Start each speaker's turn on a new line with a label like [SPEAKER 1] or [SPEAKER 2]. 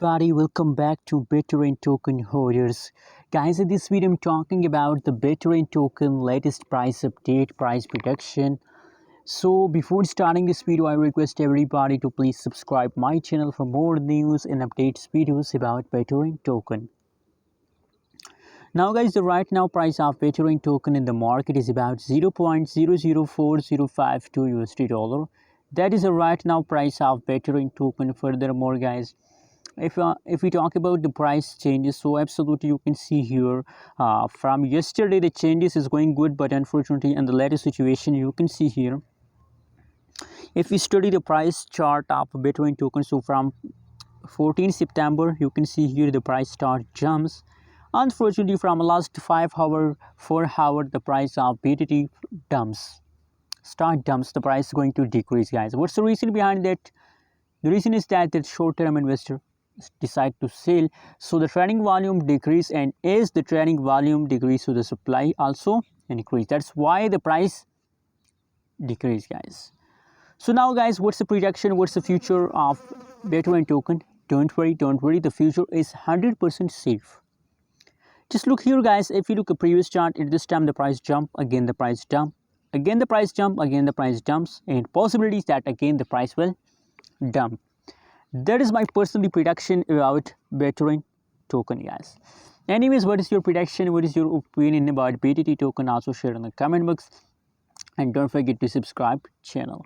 [SPEAKER 1] Everybody, welcome back to Bittorrent token holders. Guys, in this video I'm talking about the Bittorrent token latest price update, price prediction. So before starting this video, I request everybody to please subscribe my channel for more news and updates videos about Bittorrent token. Now guys, the right now price of Bittorrent token in the market is about 0.004052 USD dollar. That is the right now price of Bittorrent token. Furthermore guys, if we talk about the price changes, so absolutely you can see here from yesterday the changes is going good, but unfortunately in the latest situation you can see here, if we study the price chart of Bitcoin token, so from 14 September you can see here the price start jumps. Unfortunately from last 4 hour the price of BTT start dumps, the price is going to decrease guys. What's the reason behind that? The reason is that the short-term investor decide to sell, so the trading volume decrease, and as the trading volume decrease, so the supply also increase. That's why the price decrease guys. So now guys, what's the projection, what's the future of Bitcoin token? Don't worry, the future is 100% safe. Just look here guys, if you look at previous chart, at this time the price jump, again the price dump, again the price jump, again the price dumps, and possibilities that again the price will dump. That is my personal prediction about Bittorrent token guys. Anyways, what is your prediction, what is your opinion about BTT token? Also share in the comment box, and don't forget to subscribe channel.